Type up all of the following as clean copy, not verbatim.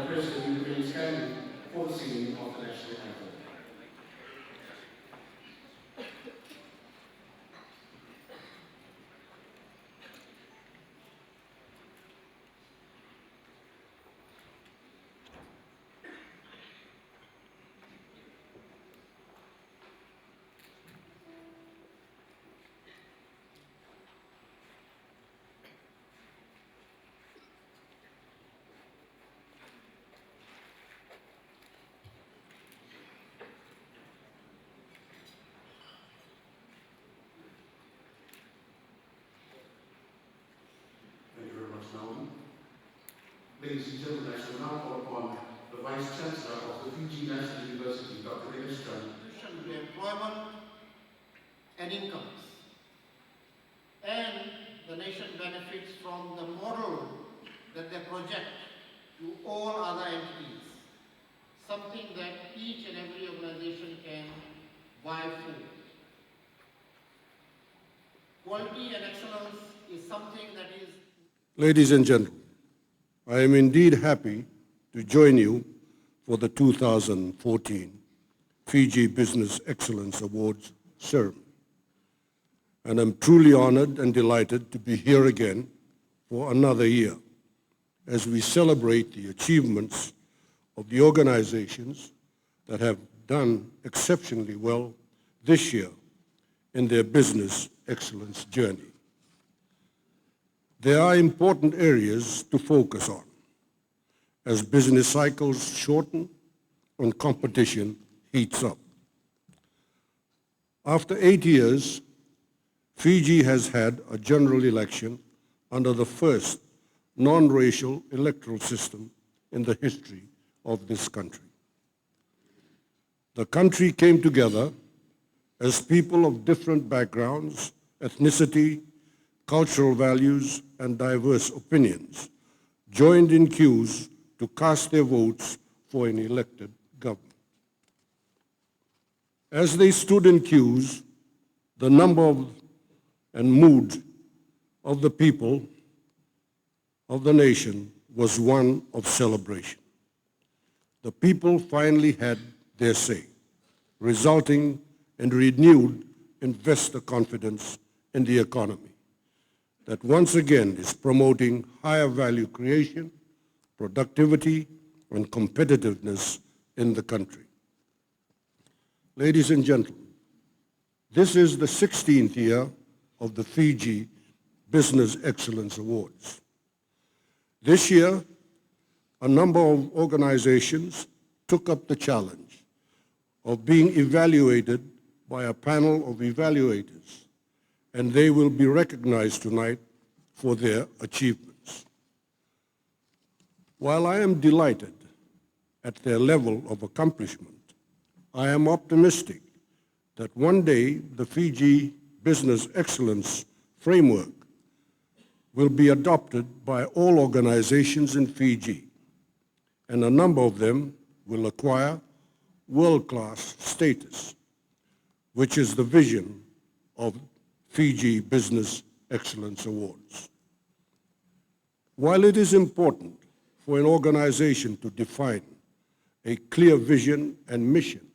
the President, you remain standing for the singing of the national anthem. Ladies and gentlemen, I shall now call upon the Vice Chancellor of the Fiji National University, Dr. To employment and incomes. And the nation benefits from the model that they project to all other entities. Something that each and every organization can vie for. Quality and excellence is something that is... Ladies and gentlemen, I am indeed happy to join you for the 2014 Fiji Business Excellence Awards ceremony. And I'm truly honored and delighted to be here again for another year as we celebrate the achievements of the organizations that have done exceptionally well this year in their business excellence journey. There are important areas to focus on as business cycles shorten and competition heats up. After 8 years, Fiji has had a general election under the first non-racial electoral system in the history of this country. The country came together as people of different backgrounds, ethnicity, cultural values, and diverse opinions joined in queues to cast their votes for an elected government. As they stood in queues, the number and mood of the people of the nation was one of celebration. The people finally had their say, resulting in renewed investor confidence in the economy that once again is promoting higher value creation, productivity, and competitiveness in the country. Ladies and gentlemen, this is the 16th year of the Fiji Business Excellence Awards. This year, a number of organizations took up the challenge of being evaluated by a panel of evaluators, and they will be recognized tonight for their achievements. While I am delighted at their level of accomplishment, I am optimistic that one day the Fiji Business Excellence Framework will be adopted by all organizations in Fiji, and a number of them will acquire world-class status, which is the vision of Fiji Business Excellence Awards. While it is important for an organization to define a clear vision and mission,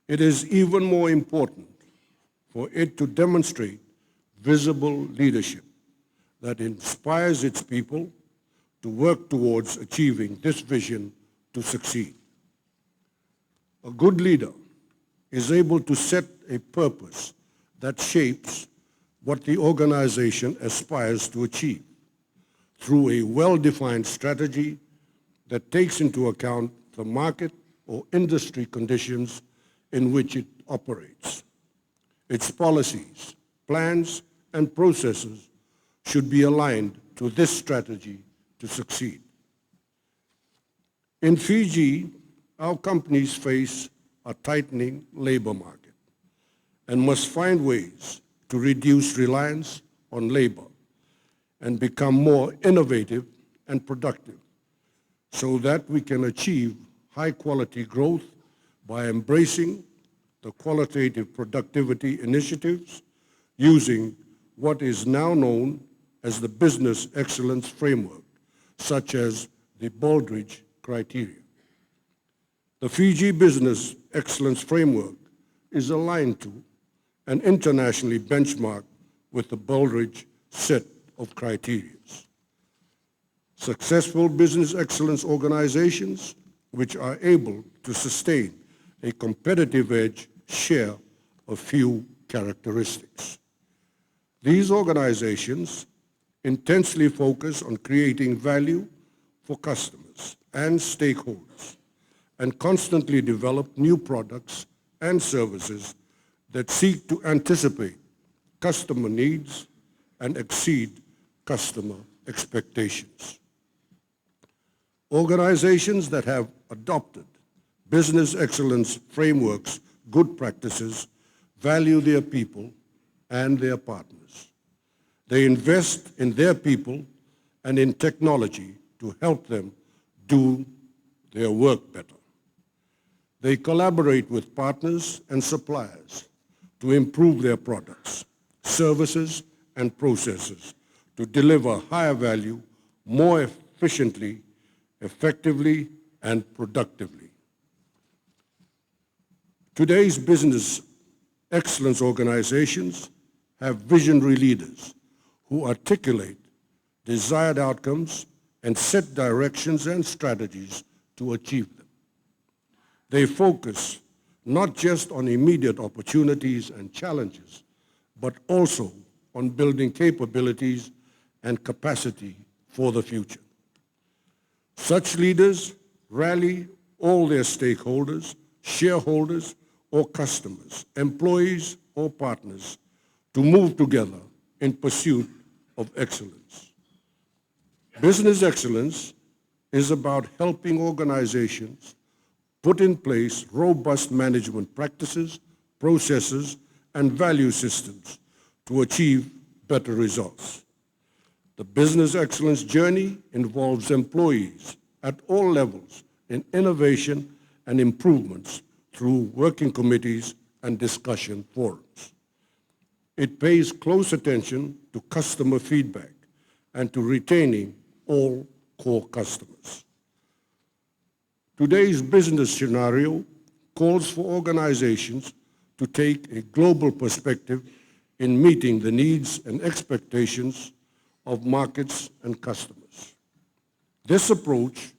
it is even more important for it to demonstrate visible leadership that inspires its people to work towards achieving this vision to succeed. A good leader is able to set a purpose that shapes what the organization aspires to achieve through a well-defined strategy that takes into account the market or industry conditions in which it operates. Its policies, plans, and processes should be aligned to this strategy to succeed. In Fiji, our companies face a tightening labor market and must find ways to reduce reliance on labor and become more innovative and productive so that we can achieve high-quality growth by embracing the qualitative productivity initiatives using what is now known as the Business Excellence Framework, such as the Baldrige criteria. The Fiji Business Excellence Framework is aligned to and internationally benchmarked with the Baldrige set of criteria. Successful business excellence organizations which are able to sustain a competitive edge share a few characteristics. These organizations intensely focus on creating value for customers and stakeholders and constantly develop new products and services that seek to anticipate customer needs and exceed customer expectations. Organizations that have adopted business excellence frameworks, good practices, value their people and their partners. They invest in their people and in technology to help them do their work better. They collaborate with partners and suppliers to improve their products, services, and processes to deliver higher value more efficiently, effectively, and productively. Today's business excellence organizations have visionary leaders who articulate desired outcomes and set directions and strategies to achieve them. They focus not just on immediate opportunities and challenges, but also on building capabilities and capacity for the future. Such leaders rally all their stakeholders, shareholders or customers, employees or partners to move together in pursuit of excellence. Business excellence is about helping organizations put in place robust management practices, processes, and value systems to achieve better results. The business excellence journey involves employees at all levels in innovation and improvements through working committees and discussion forums. It pays close attention to customer feedback and to retaining all core customers. Today's business scenario calls for organizations to take a global perspective in meeting the needs and expectations of markets and customers. This approach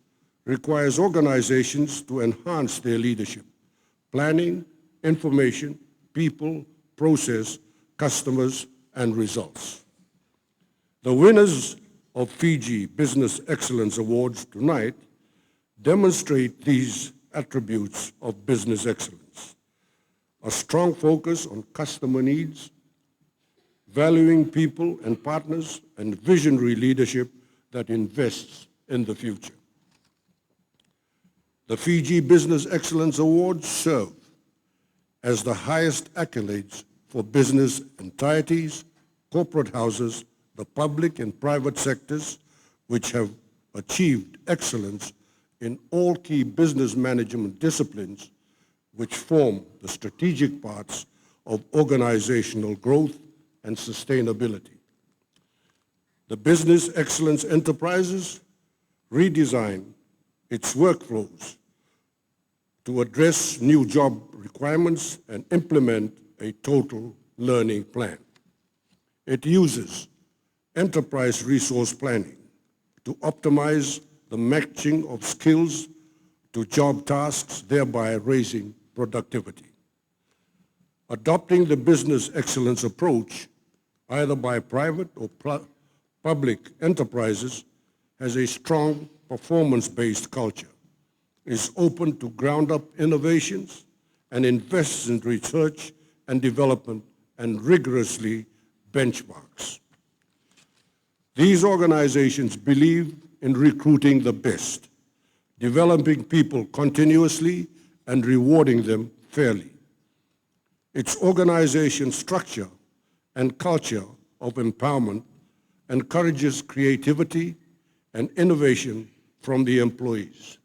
requires organizations to enhance their leadership, planning, information, people, process, customers, and results. The winners of Fiji Business Excellence Awards tonight demonstrate these attributes of business excellence: a strong focus on customer needs, valuing people and partners, and visionary leadership that invests in the future. The Fiji Business Excellence Awards serve as the highest accolades for business entities, corporate houses, the public and private sectors, which have achieved excellence in all key business management disciplines, which form the strategic parts of organizational growth and sustainability. The Business Excellence Enterprises redesign its workflows to address new job requirements and implement a total learning plan. It uses enterprise resource planning to optimize the matching of skills to job tasks, thereby raising productivity. Adopting the business excellence approach, either by private or public enterprises, has a strong performance-based culture, is open to ground-up innovations, and invests in research and development and rigorously benchmarks. These organizations believe in recruiting the best, developing people continuously, and rewarding them fairly. Its organization structure and culture of empowerment encourages creativity and innovation from the employees.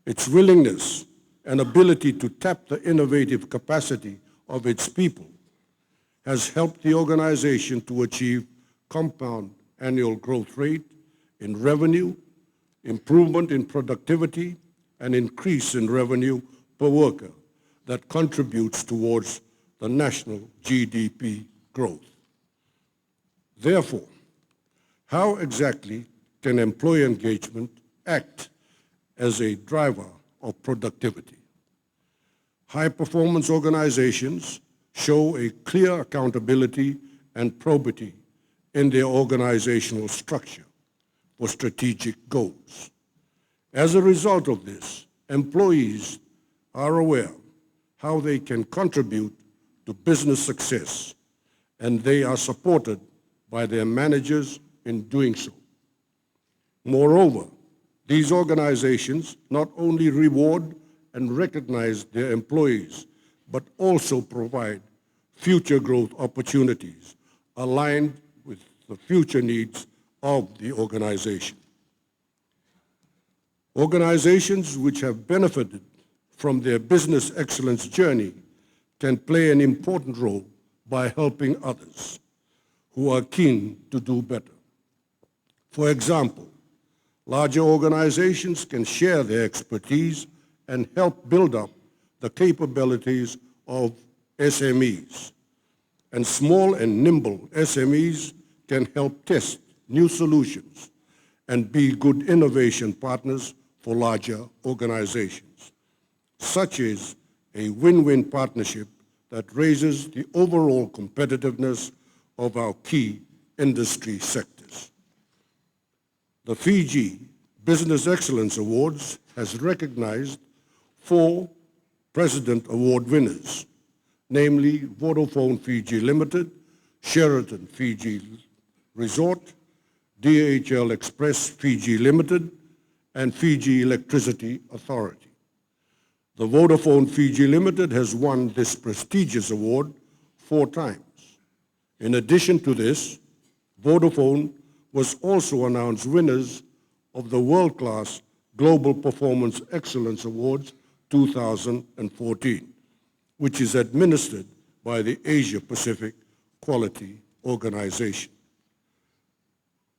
Its willingness and ability to tap the innovative capacity of its people has helped the organization to achieve compound annual growth rate in revenue improvement in productivity, and increase in revenue per worker that contributes towards the national GDP growth. Therefore, how exactly can employee engagement act as a driver of productivity? High-performance organizations show a clear accountability and probity in their organizational structure for strategic goals. As a result of this, employees are aware how they can contribute to business success, and they are supported by their managers in doing so. Moreover, these organizations not only reward and recognize their employees, but also provide future growth opportunities aligned with the future needs of the organization. Organizations which have benefited from their business excellence journey can play an important role by helping others who are keen to do better. For example, larger organizations can share their expertise and help build up the capabilities of SMEs. And small and nimble SMEs can help test new solutions and be good innovation partners for larger organizations. Such is a win-win partnership that raises the overall competitiveness of our key industry sectors. The Fiji Business Excellence Awards has recognized 4 President Award winners, namely Vodafone Fiji Limited, Sheraton Fiji Resort, DHL Express Fiji Limited, and Fiji Electricity Authority. The Vodafone Fiji Limited has won this prestigious award 4 times. In addition to this, Vodafone was also announced winners of the World Class Global Performance Excellence Awards 2014, which is administered by the Asia Pacific Quality Organization.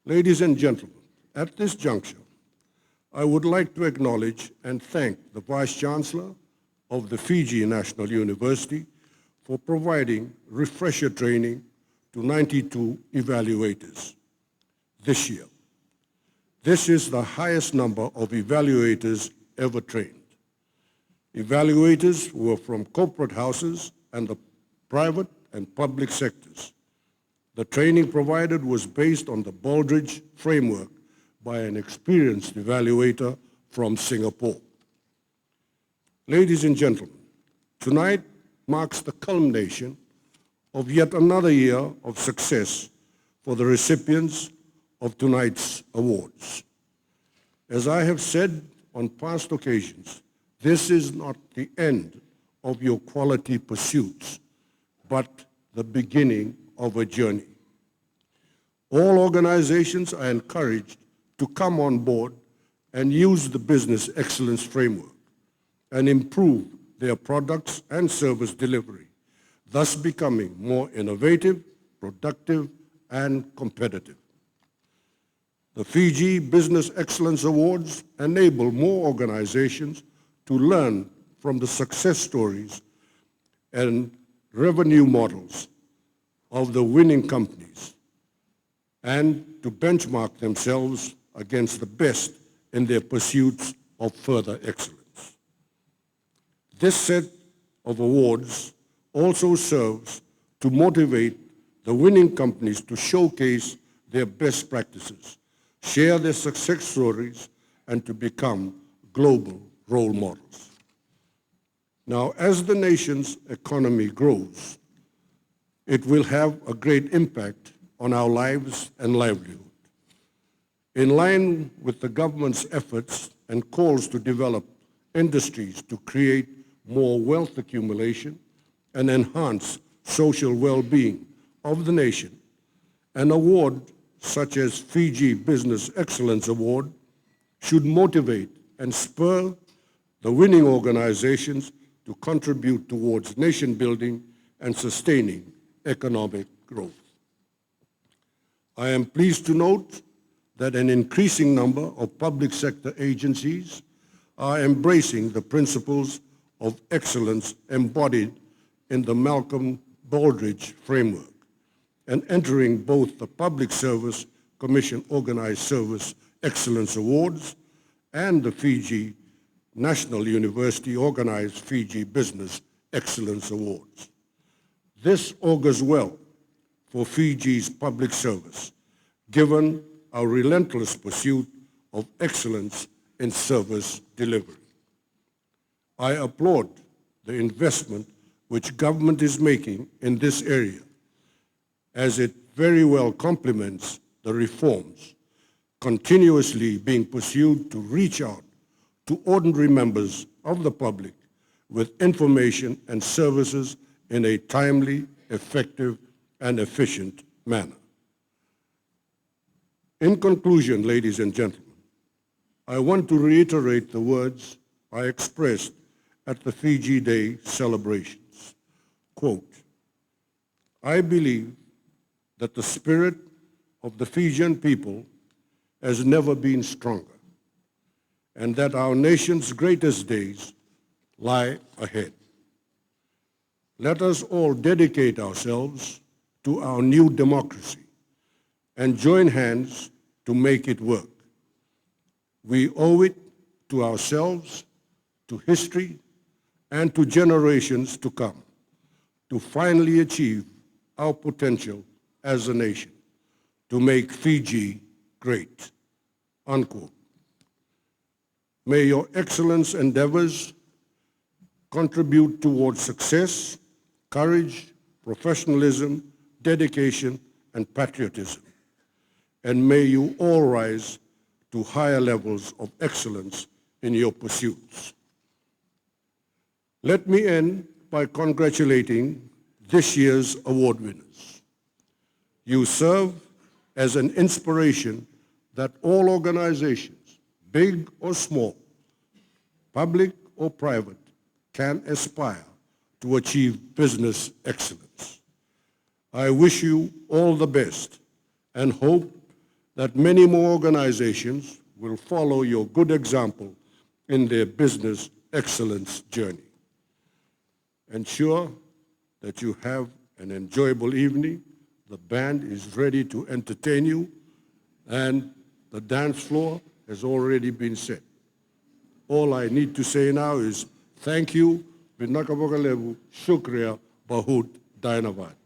Ladies and gentlemen, at this juncture, I would like to acknowledge and thank the Vice Chancellor of the Fiji National University for providing refresher training to 92 evaluators this year. This is the highest number of evaluators ever trained. Evaluators were from corporate houses and the private and public sectors. The training provided was based on the Baldrige framework by an experienced evaluator from Singapore. Ladies and gentlemen, tonight marks the culmination of yet another year of success for the recipients of tonight's awards. As I have said on past occasions, this is not the end of your quality pursuits, but the beginning of a journey. All organizations are encouraged to come on board and use the business excellence framework and improve their products and service delivery, thus becoming more innovative, productive, and competitive. The Fiji Business Excellence Awards enable more organizations to learn from the success stories and revenue models of the winning companies and to benchmark themselves against the best in their pursuits of further excellence. This set of awards also serves to motivate the winning companies to showcase their best practices, share their success stories, and to become global role models. Now, as the nation's economy grows, it will have a great impact on our lives and livelihood. In line with the government's efforts and calls to develop industries to create more wealth accumulation and enhance social well-being of the nation, an award such as Fiji Business Excellence Award should motivate and spur the winning organizations to contribute towards nation building and sustaining economic growth. I am pleased to note that an increasing number of public sector agencies are embracing the principles of excellence embodied in the Malcolm Baldrige framework and entering both the Public Service Commission Organized Service Excellence Awards and the Fiji National University Organized Fiji Business Excellence Awards. This augurs well for Fiji's public service, given our relentless pursuit of excellence in service delivery. I applaud the investment which government is making in this area, as it very well complements the reforms continuously being pursued to reach out to ordinary members of the public with information and services in a timely, effective, and efficient manner. In conclusion, ladies and gentlemen, I want to reiterate the words I expressed at the Fiji Day celebrations. Quote, I believe that the spirit of the Fijian people has never been stronger, and that our nation's greatest days lie ahead. Let us all dedicate ourselves to our new democracy and join hands to make it work. We owe it to ourselves, to history, and to generations to come to finally achieve our potential as a nation, to make Fiji great, unquote. May your excellence endeavors contribute towards success, courage, professionalism, dedication, and patriotism. And may you all rise to higher levels of excellence in your pursuits. Let me end by congratulating this year's award winners. You serve as an inspiration that all organizations, big or small, public or private, can aspire to achieve business excellence. I wish you all the best and hope that many more organizations will follow your good example in their business excellence journey. Ensure that you have an enjoyable evening. The band is ready to entertain you, and the dance floor has already been set. All I need to say now is thank you, Vinaka Shukriya, Bahut, Dynavad.